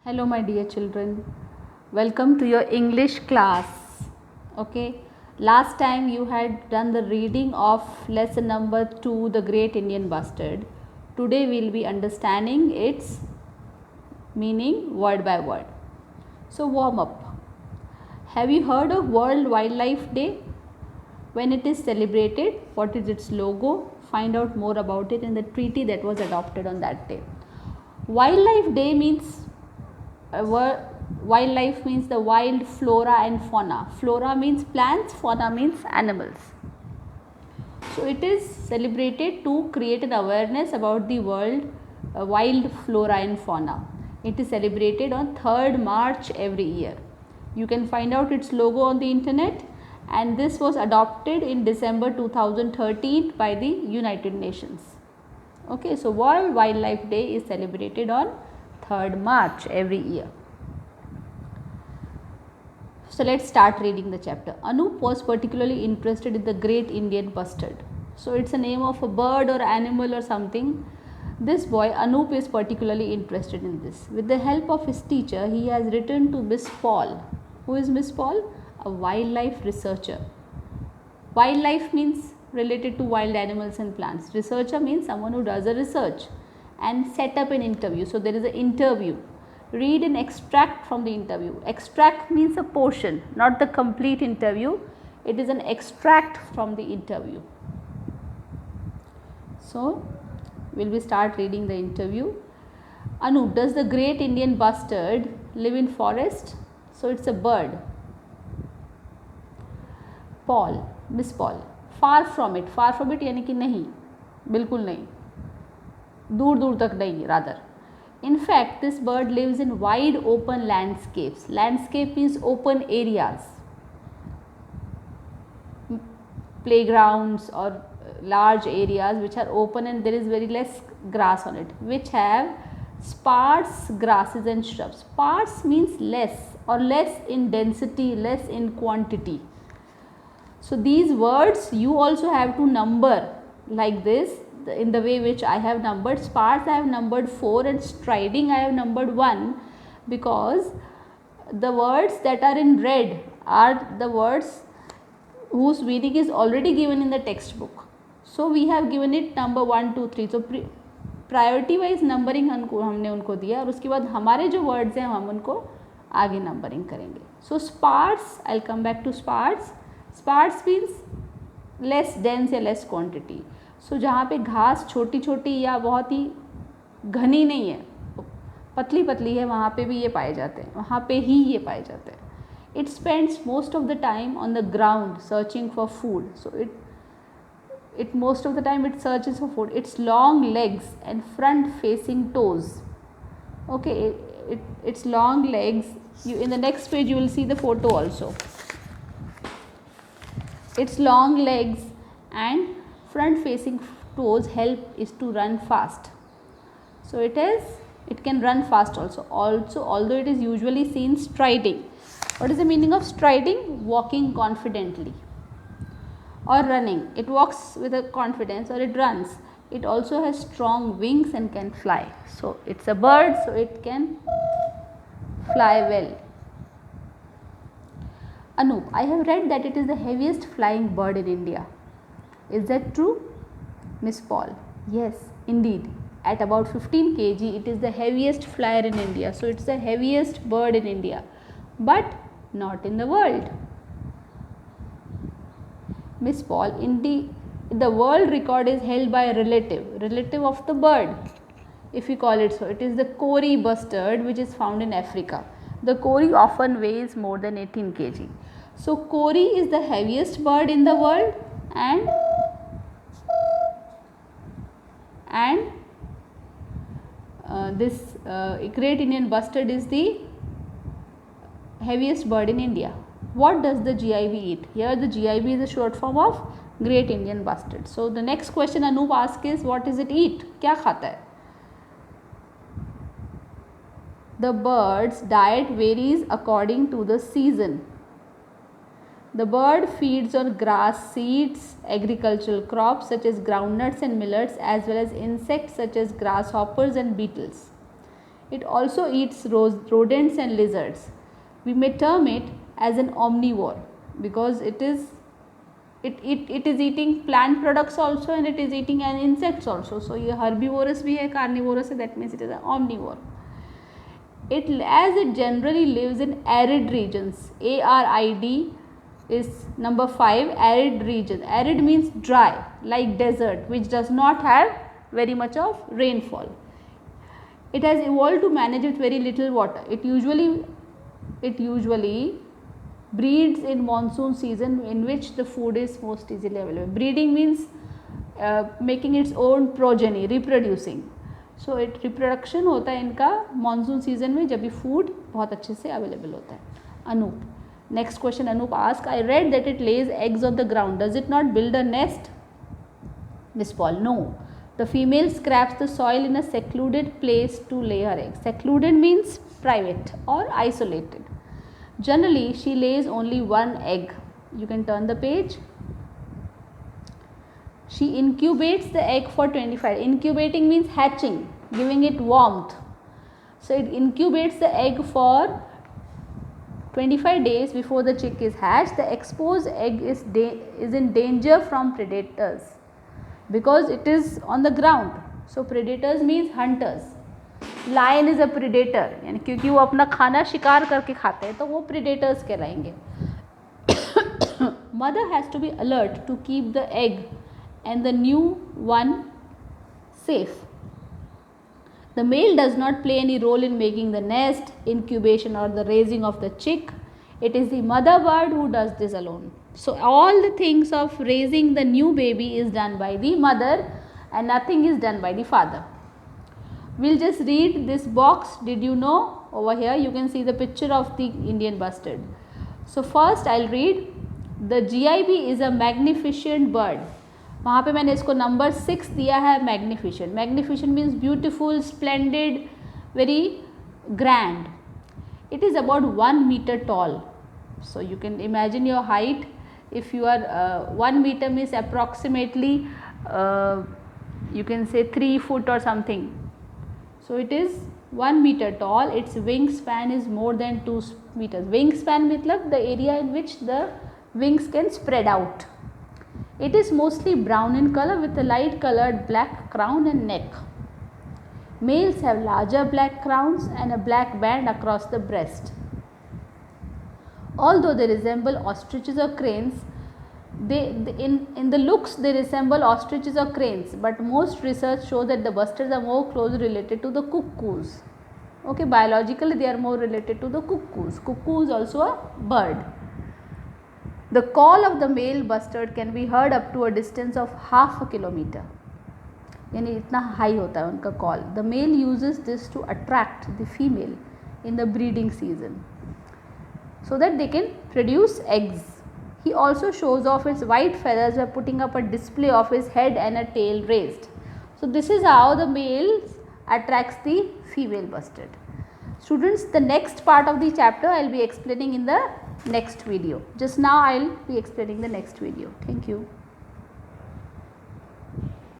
Hello my dear children, welcome to your English class. Okay, last time you had done the reading of lesson number 2, The Great Indian Bustard. Today we will be understanding its meaning word by word. So warm up. Have you heard of World Wildlife Day? When it is celebrated, what is its logo? Find out more about it in the treaty that was adopted on that day. Wildlife Day means wildlife means the wild flora and fauna. Flora means plants, fauna means animals. So it is celebrated to create an awareness about the world wild flora and fauna. It is celebrated on 3rd March every year. You can find out its logo on the internet, and this was adopted in December 2013 by the United Nations. Okay, so World Wildlife Day is celebrated on 3rd March every year. So let's start reading the chapter. Anup was particularly interested in the Great Indian Bustard. So it's a name of a bird or animal or something. This boy Anup is particularly interested in this. With the help of his teacher, he has written to Miss Paul. Who is Miss Paul? A wildlife researcher. Wildlife means related to wild animals and plants. Researcher means someone who does a research and set up an interview. So there is an interview. Read an extract from the interview. Extract means a portion, not the complete interview. It is an extract from the interview. So will we start reading the interview? Anup, does the Great Indian Bustard live in forest? So it's a bird. Paul, Miss Paul, far from it यानी कि नहीं, बिल्कुल नहीं, दूर दूर तक नहीं, rather. In fact, this bird lives in wide open landscapes. Landscape means open areas, playgrounds or large areas which are open and there is very less grass on it, which have sparse grasses and shrubs. Sparse means less or less in density, less in quantity. So these words you also have to number like this, in the way which I have numbered. Sparse I have numbered 4 and striding I have numbered 1, because the words that are in red are the words whose meaning is already given in the textbook. So we have given it number 1, 2, 3. So priority wise numbering हमने उनको दिया और उसके बाद हमारे जो words हैं हम उनको आगे नंबरिंग करेंगे. So sparse, I will come back to sparse. Sparse means less dense या लेस क्वांटिटी. सो जहाँ पे घास छोटी छोटी या बहुत ही घनी नहीं है, पतली पतली है, वहाँ पे भी ये पाए जाते हैं, वहाँ पे ही ये पाए जाते हैं. It spends most of the time on the ground searching for food. So it most of the time it searches for food. Its long legs and front facing toes. Okay, its long legs, you in the next page you will see the photo also. Its long legs and front facing toes help is to run fast. So it can run fast also, although it is usually seen striding. What is the meaning of striding? Walking confidently or running. It walks with a confidence, or it runs. It also has strong wings and can fly. So it's a bird, so it can fly well. Anup, I have read that it is the heaviest flying bird in India. Is that true? Miss Paul, yes, indeed. At about 15 kg, it is the heaviest flyer in India. So it's the heaviest bird in India, but not in the world. Miss Paul, the world record is held by a relative of the bird, if we call it so. It is the Kori bustard, which is found in Africa. The Kori often weighs more than 18 kg. So Kori is the heaviest bird in the world, and this Great Indian Bustard is the heaviest bird in India. What does the GIB eat? Here the GIB is a short form of Great Indian Bustard. So the next question Anup asks is, what does it eat? क्या खाता है? The bird's diet varies according to the season. The bird feeds on grass, seeds, agricultural crops such as groundnuts and millets, as well as insects such as grasshoppers and beetles. It also eats rodents and lizards. We may term it as an omnivore because it is eating plant products also and it is eating an insects also. So ये herbivorous भी है, carnivorous है, that means it is an omnivore. As it generally lives in arid regions, ARID is number 5, arid region. Arid means dry, like desert, which does not have very much of rainfall. It has evolved to manage with very little water. It usually breeds in monsoon season, in which the food is most easily available. Breeding means making its own progeny, reproducing. So it reproduction होता है इनका monsoon season में, जब भी food बहुत अच्छे से available होता है. Anoop, next question Anoop ask, I read that it lays eggs on the ground, does it not build a nest? Miss Paul, no, the female scraps the soil in a secluded place to lay her eggs. Secluded means private or isolated. Generally she lays only one egg. You can turn the page. She incubates the egg for 25. Incubating means hatching, giving it warmth. So it incubates the egg for 25 days before the chick is hatched. The exposed egg is in danger from predators because it is on the ground. So predators means hunters. Lion is a predator, यानी क्योंकि वो अपना खाना शिकार करके खाते हैं तो वो predators कहलाएंगे. Mother has to be alert to keep the egg and the new one safe. The male does not play any role in making the nest, incubation or the raising of the chick. It is the mother bird who does this alone. So all the things of raising the new baby is done by the mother and nothing is done by the father. We'll just read this box. Did you know? Over here you can see the picture of the Indian bustard. So first I'll read. The GIB is a magnificent bird. वहाँ पे मैंने इसको number 6 दिया है, magnificent. Magnificent means beautiful, splendid, very grand. It is about 1 meter tall. So you can imagine your height. If you are 1 meter means approximately you can say 3 foot or something. So it is 1 meter tall. Its wingspan is more than 2 meters. Wingspan मतलब the area in which the wings can spread out. It is mostly brown in color with a light colored black crown and neck. Males have larger black crowns and a black band across the breast. Although they resemble ostriches or cranes, in the looks they resemble ostriches or cranes, but most research shows that the bustards are more closely related to the cuckoos. Okay, biologically they are more related to the cuckoos. Cuckoo is also a bird. The call of the male bustard can be heard up to a distance of half a kilometer. यानी इतना high होता है उनका call. The male uses this to attract the female in the breeding season so that they can produce eggs. He also shows off his white feathers by putting up a display of his head and a tail raised. So this is how the male attracts the female bustard. Students, the next part of the chapter I will be explaining in the next video. Just now I will be explaining the next video. Thank you.